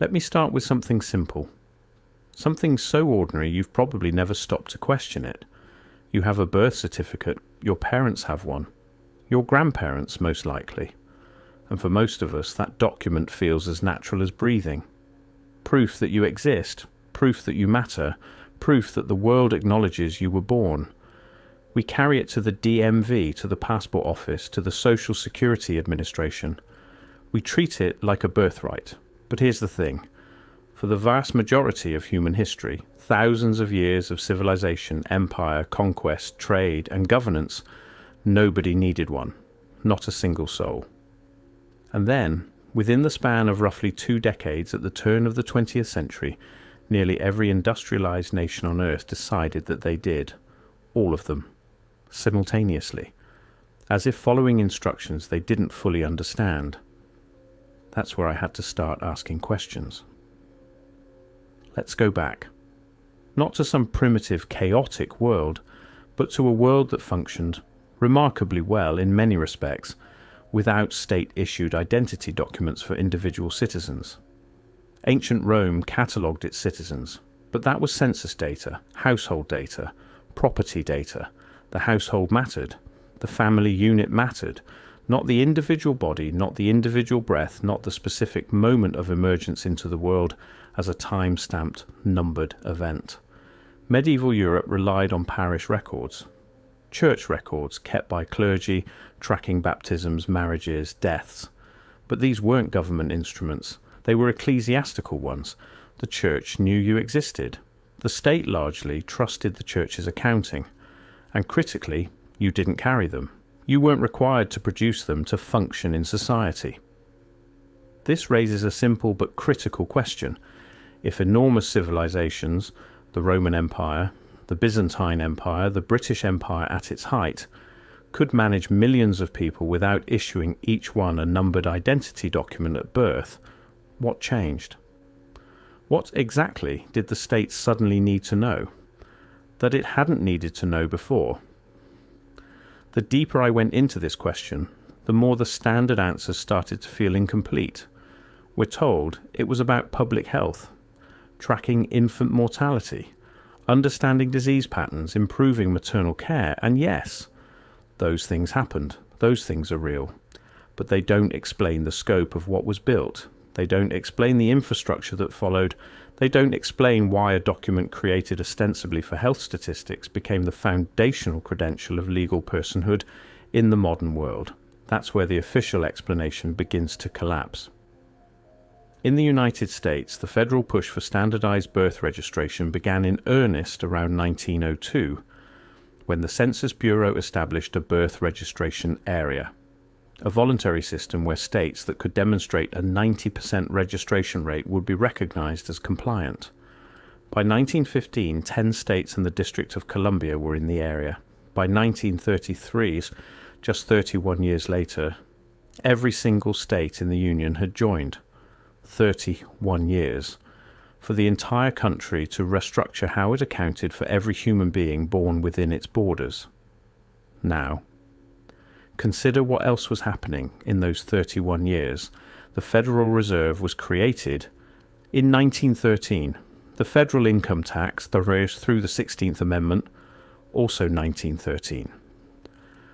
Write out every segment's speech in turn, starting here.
Let me start with something simple. Something so ordinary you've probably never stopped to question it. You have a birth certificate, your parents have one, your grandparents most likely. And for most of us, that document feels as natural as breathing. Proof that you exist, proof that you matter, proof that the world acknowledges you were born. We carry it to the DMV, to the Passport Office, to the Social Security Administration. We treat it like a birthright. But here's the thing. For the vast majority of human history, thousands of years of civilization, empire, conquest, trade, and governance, nobody needed one. Not a single soul. And then, within the span of roughly 2 decades at the turn of the 20th century, nearly every industrialized nation on Earth decided that they did. All of them. Simultaneously. As if following instructions they didn't fully understand. That's where I had to start asking questions. Let's go back. Not to some primitive, chaotic world, but to a world that functioned remarkably well in many respects, without state-issued identity documents for individual citizens. Ancient Rome catalogued its citizens, but that was census data, household data, property data. The household mattered. The family unit mattered. Not the individual body, not the individual breath, not the specific moment of emergence into the world as a time-stamped, numbered event. Medieval Europe relied on parish records. Church records kept by clergy, tracking baptisms, marriages, deaths. But these weren't government instruments. They were ecclesiastical ones. The church knew you existed. The state largely trusted the church's accounting. And critically, you didn't carry them. You weren't required to produce them to function in society. This raises a simple but critical question. If enormous civilizations, the Roman Empire, the Byzantine Empire, the British Empire at its height, could manage millions of people without issuing each one a numbered identity document at birth, what changed? What exactly did the state suddenly need to know that it hadn't needed to know before? The deeper I went into this question, the more the standard answers started to feel incomplete. We're told it was about public health, tracking infant mortality, understanding disease patterns, improving maternal care, and yes, those things happened, those things are real, but they don't explain the scope of what was built. They don't explain the infrastructure that followed. They don't explain why a document created ostensibly for health statistics became the foundational credential of legal personhood in the modern world. That's where the official explanation begins to collapse. In the United States, the federal push for standardized birth registration began in earnest around 1902, when the Census Bureau established a birth registration area, a voluntary system where states that could demonstrate a 90% registration rate would be recognized as compliant. By 1915, 10 states and the District of Columbia were in the area. By 1933, just 31 years later, every single state in the Union had joined. 31 years. For the entire country to restructure how it accounted for every human being born within its borders. Now, consider what else was happening in those 31 years. The Federal Reserve was created in 1913. The federal income tax, through the 16th Amendment, also 1913.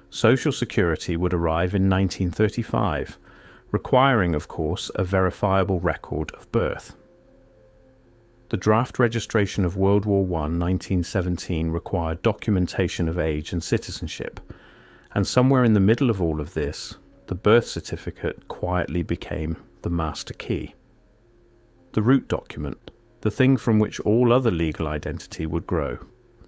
Social Security would arrive in 1935, requiring, of course, a verifiable record of birth. The draft registration of World War I, 1917, required documentation of age and citizenship. And somewhere in the middle of all of this, the birth certificate quietly became the master key. The root document, the thing from which all other legal identity would grow.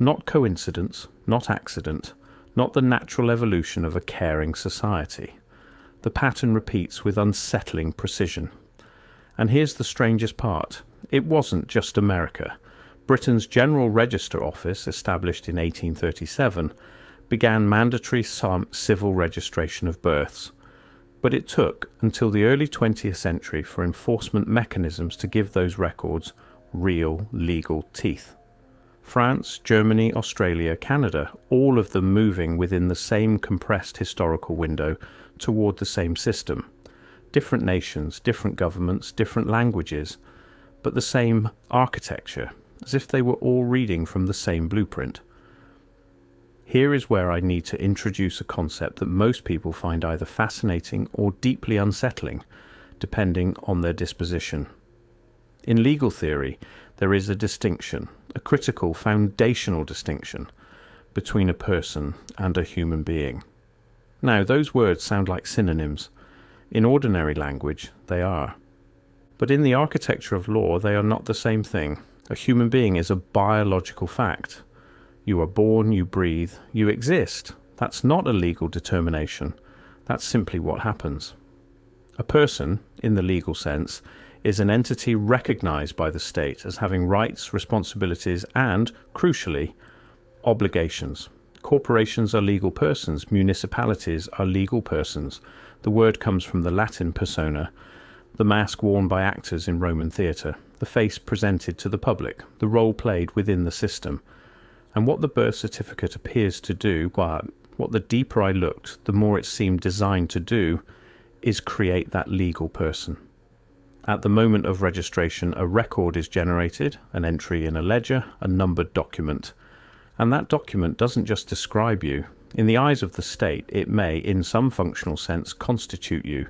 Not coincidence, not accident, not the natural evolution of a caring society. The pattern repeats with unsettling precision. And here's the strangest part. It wasn't just America. Britain's General Register Office, established in 1837, began mandatory civil registration of births. But it took until the early 20th century for enforcement mechanisms to give those records real legal teeth. France, Germany, Australia, Canada, all of them moving within the same compressed historical window toward the same system. Different nations, different governments, different languages, but the same architecture, as if they were all reading from the same blueprint. Here is where I need to introduce a concept that most people find either fascinating or deeply unsettling, depending on their disposition. In legal theory, there is a distinction, a critical, foundational distinction, between a person and a human being. Now, those words sound like synonyms. In ordinary language, they are. But in the architecture of law, they are not the same thing. A human being is a biological fact. You are born, you breathe, you exist. That's not a legal determination. That's simply what happens. A person, in the legal sense, is an entity recognized by the state as having rights, responsibilities, and, crucially, obligations. Corporations are legal persons. Municipalities are legal persons. The word comes from the Latin persona, the mask worn by actors in Roman theatre, the face presented to the public, the role played within the system. And what the birth certificate appears to do, what the deeper I looked, the more it seemed designed to do, is create that legal person. At the moment of registration, a record is generated, an entry in a ledger, a numbered document. And that document doesn't just describe you. In the eyes of the state, it may, in some functional sense, constitute you,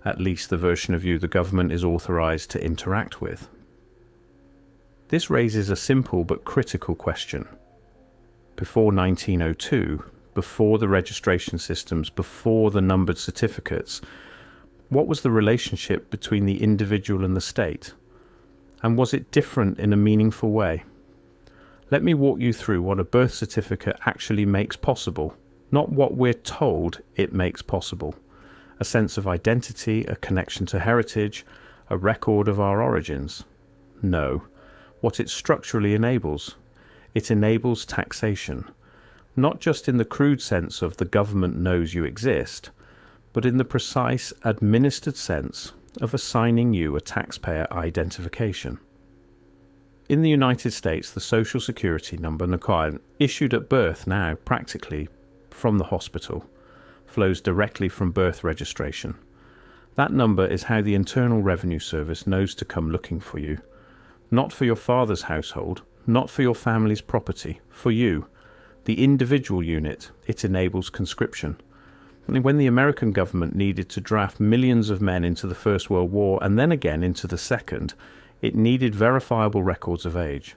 at least the version of you the government is authorized to interact with. This raises a simple but critical question. Before 1902, before the registration systems, before the numbered certificates, what was the relationship between the individual and the state? And was it different in a meaningful way? Let me walk you through what a birth certificate actually makes possible, not what we're told it makes possible. A sense of identity, a connection to heritage, a record of our origins. No, what it structurally enables. It enables taxation, not just in the crude sense of the government knows you exist, but in the precise administered sense of assigning you a taxpayer identification. In the United States, the Social Security number, NACI, issued at birth now, practically, from the hospital, flows directly from birth registration. That number is how the Internal Revenue Service knows to come looking for you. Not for your father's household, not for your family's property, for you, the individual unit. It enables conscription. And when the American government needed to draft millions of men into the First World War and then again into the Second, it needed verifiable records of age.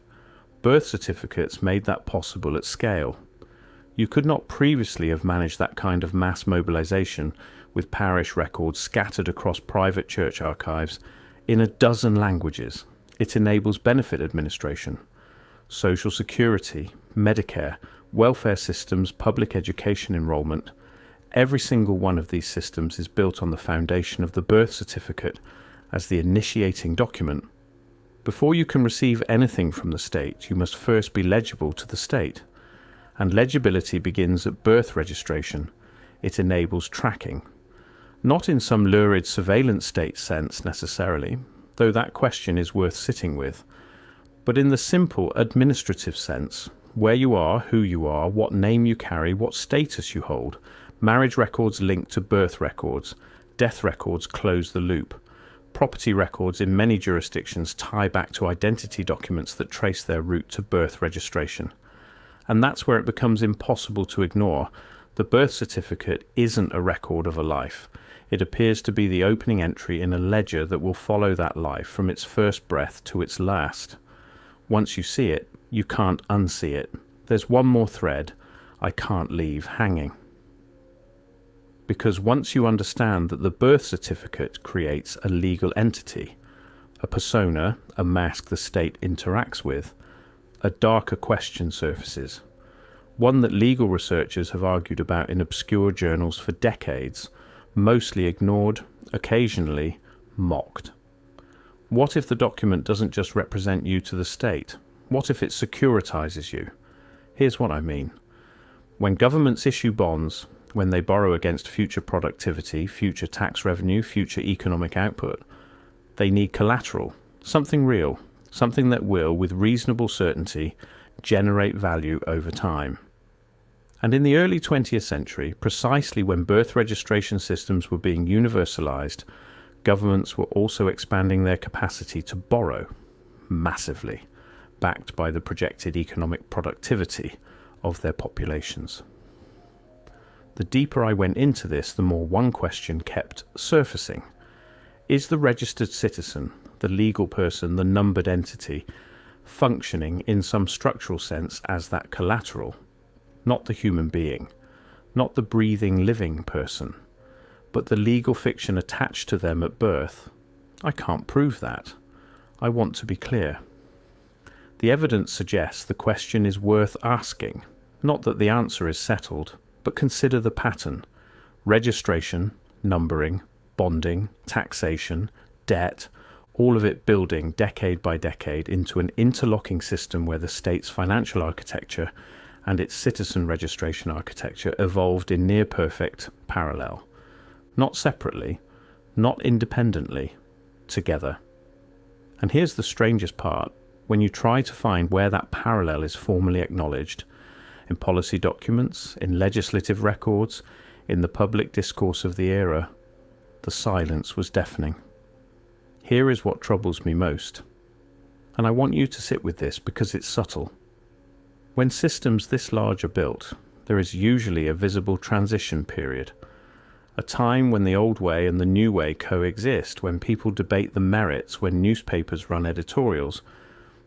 Birth certificates made that possible at scale. You could not previously have managed that kind of mass mobilization with parish records scattered across private church archives in a dozen languages. It enables benefit administration, Social Security, Medicare, welfare systems, public education enrollment. Every single one of these systems is built on the foundation of the birth certificate as the initiating document. Before you can receive anything from the state, you must first be legible to the state. And legibility begins at birth registration. It enables tracking. Not in some lurid surveillance state sense necessarily, though that question is worth sitting with, but in the simple administrative sense, where you are, who you are, what name you carry, what status you hold. Marriage records link to birth records. Death records close the loop. Property records in many jurisdictions tie back to identity documents that trace their route to birth registration. And that's where it becomes impossible to ignore. The birth certificate isn't a record of a life. It appears to be the opening entry in a ledger that will follow that life from its first breath to its last. Once you see it, you can't unsee it. There's one more thread I can't leave hanging. Because once you understand that the birth certificate creates a legal entity, a persona, a mask the state interacts with, a darker question surfaces, one that legal researchers have argued about in obscure journals for decades, mostly ignored, occasionally mocked. What if the document doesn't just represent you to the state? What if it securitizes you? Here's what I mean. When governments issue bonds, when they borrow against future productivity, future tax revenue, future economic output, they need collateral, something real, something that will, with reasonable certainty, generate value over time. And in the early 20th century, precisely when birth registration systems were being universalized, Governments were also expanding their capacity to borrow massively, backed by the projected economic productivity of their populations. The deeper I went into this, the more one question kept surfacing. Is the registered citizen, the legal person, the numbered entity, functioning in some structural sense as that collateral, not the human being, not the breathing, living person, but the legal fiction attached to them at birth? I can't prove that. I want to be clear. The evidence suggests the question is worth asking, not that the answer is settled, but consider the pattern: registration, numbering, bonding, taxation, debt, all of it building decade by decade into an interlocking system where the state's financial architecture and its citizen registration architecture evolved in near perfect parallel. Not separately, not independently, together. And here's the strangest part: when you try to find where that parallel is formally acknowledged, in policy documents, in legislative records, in the public discourse of the era, the silence was deafening. Here is what troubles me most, and I want you to sit with this because it's subtle. When systems this large are built, there is usually a visible transition period, a time when the old way and the new way coexist, when people debate the merits, when newspapers run editorials,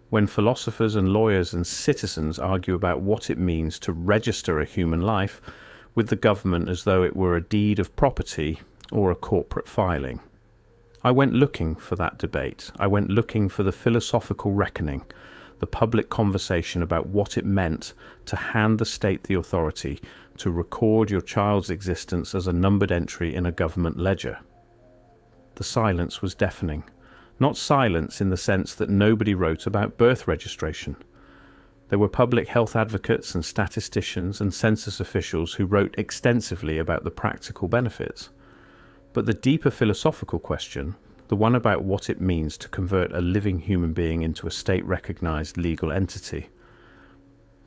when philosophers and lawyers and citizens argue about what it means to register a human life with the government as though it were a deed of property or a corporate filing. I went looking for that debate. I went looking for the philosophical reckoning, the public conversation about what it meant to hand the state the authority to record your child's existence as a numbered entry in a government ledger. The silence was deafening. Not silence in the sense that nobody wrote about birth registration. There were public health advocates and statisticians and census officials who wrote extensively about the practical benefits. But the deeper philosophical question, the one about what it means to convert a living human being into a state-recognized legal entity,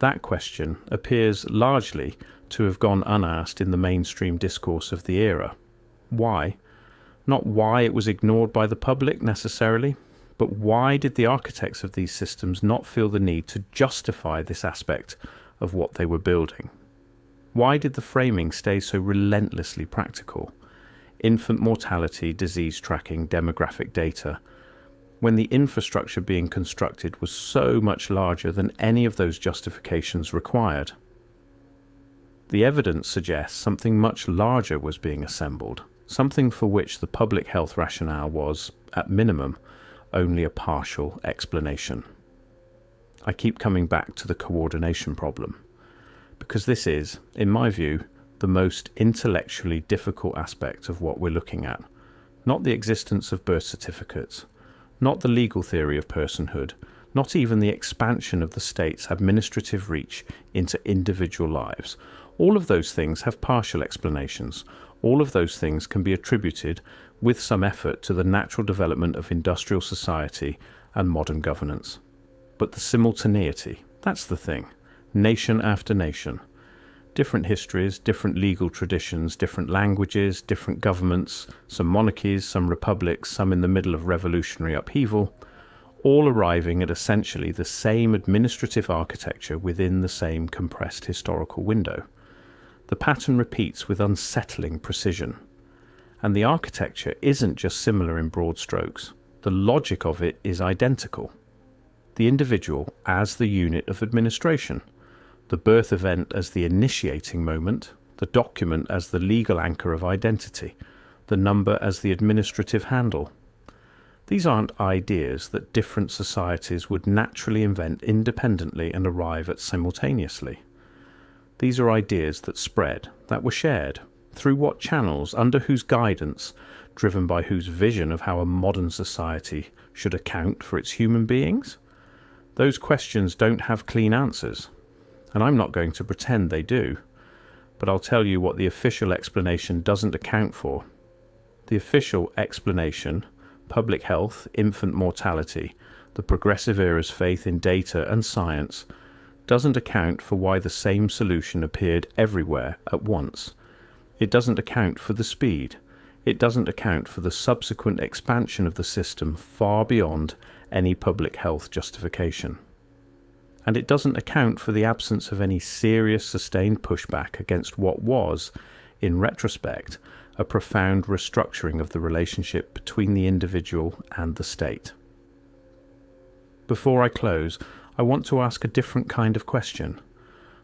that question appears largely to have gone unasked in the mainstream discourse of the era. Why? Not why it was ignored by the public necessarily, but why did the architects of these systems not feel the need to justify this aspect of what they were building? Why did the framing stay so relentlessly practical? Infant mortality, disease tracking, demographic data, when the infrastructure being constructed was so much larger than any of those justifications required. The evidence suggests something much larger was being assembled, something for which the public health rationale was, at minimum, only a partial explanation. I keep coming back to the coordination problem, because this is, in my view, the most intellectually difficult aspect of what we're looking at. Not the existence of birth certificates, not the legal theory of personhood, not even the expansion of the state's administrative reach into individual lives. All of those things have partial explanations. All of those things can be attributed, with some effort, to the natural development of industrial society and modern governance. But the simultaneity, that's the thing. Nation after nation. Different histories, different legal traditions, different languages, different governments, some monarchies, some republics, some in the middle of revolutionary upheaval, all arriving at essentially the same administrative architecture within the same compressed historical window. The pattern repeats with unsettling precision. And the architecture isn't just similar in broad strokes. The logic of it is identical. The individual as the unit of administration, the birth event as the initiating moment, the document as the legal anchor of identity, the number as the administrative handle. These aren't ideas that different societies would naturally invent independently and arrive at simultaneously. These are ideas that spread, that were shared. Through what channels, under whose guidance, driven by whose vision of how a modern society should account for its human beings? Those questions don't have clean answers. And I'm not going to pretend they do, but I'll tell you what the official explanation doesn't account for. The official explanation, public health, infant mortality, the progressive era's faith in data and science, doesn't account for why the same solution appeared everywhere at once. It doesn't account for the speed. It doesn't account for the subsequent expansion of the system far beyond any public health justification. And it doesn't account for the absence of any serious sustained pushback against what was, in retrospect, a profound restructuring of the relationship between the individual and the state. Before I close, I want to ask a different kind of question.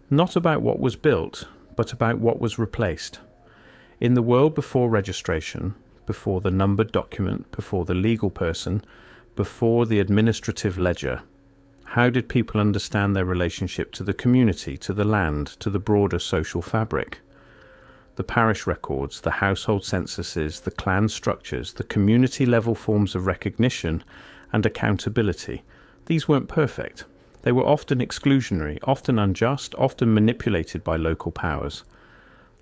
Not about what was built, but about what was replaced. In the world before registration, before the numbered document, before the legal person, before the administrative ledger, how did people understand their relationship to the community, to the land, to the broader social fabric? The parish records, the household censuses, the clan structures, the community-level forms of recognition and accountability, these weren't perfect. They were often exclusionary, often unjust, often manipulated by local powers.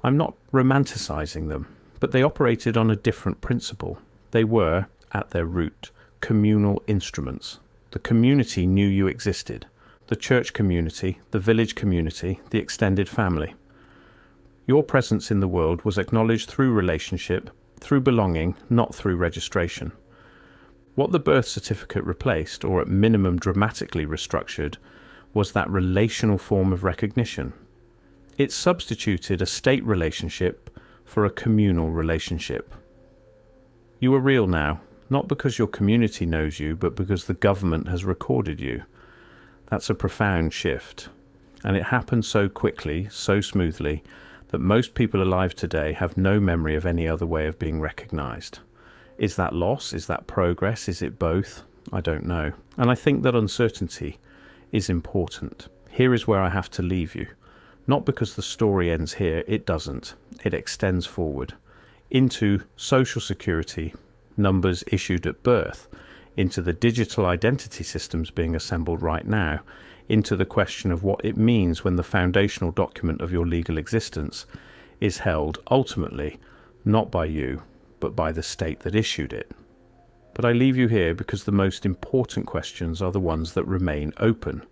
I'm not romanticizing them, but they operated on a different principle. They were, at their root, communal instruments. The community knew you existed. The church community, the village community, the extended family. Your presence in the world was acknowledged through relationship, through belonging, not through registration. What the birth certificate replaced, or at minimum dramatically restructured, was that relational form of recognition. It substituted a state relationship for a communal relationship. You are real now, not because your community knows you, but because the government has recorded you. That's a profound shift. And it happened so quickly, so smoothly, that most people alive today have no memory of any other way of being recognized. Is that loss? Is that progress? Is it both? I don't know. And I think that uncertainty is important. Here is where I have to leave you. Not because the story ends here, it doesn't. It extends forward into social security, numbers issued at birth, into the digital identity systems being assembled right now, into the question of what it means when the foundational document of your legal existence is held ultimately not by you, but by the state that issued it. But I leave you here because the most important questions are the ones that remain open.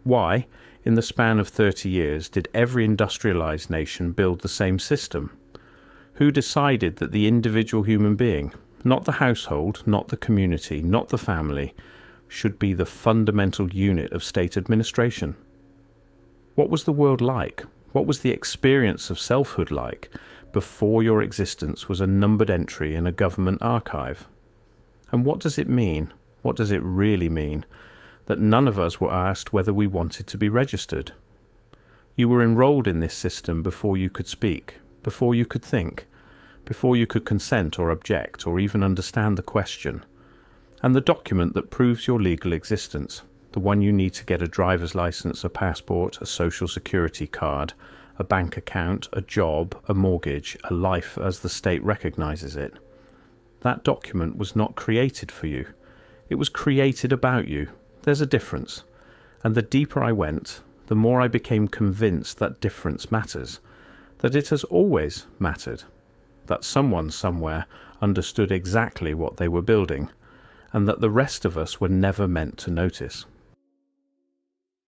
Why, in the span of 30 years, did every industrialized nation build the same system? Who decided that the individual human being, not the household, not the community, not the family, should be the fundamental unit of state administration? What was the world like? What was the experience of selfhood like before your existence was a numbered entry in a government archive? And what does it mean? What does it really mean that none of us were asked whether we wanted to be registered? You were enrolled in this system before you could speak, before you could think, before you could consent or object or even understand the question. And the document that proves your legal existence, the one you need to get a driver's license, a passport, a social security card, a bank account, a job, a mortgage, a life as the state recognizes it. That document was not created for you. It was created about you. There's a difference. And the deeper I went, the more I became convinced that difference matters, that it has always mattered, that someone somewhere understood exactly what they were building, and that the rest of us were never meant to notice.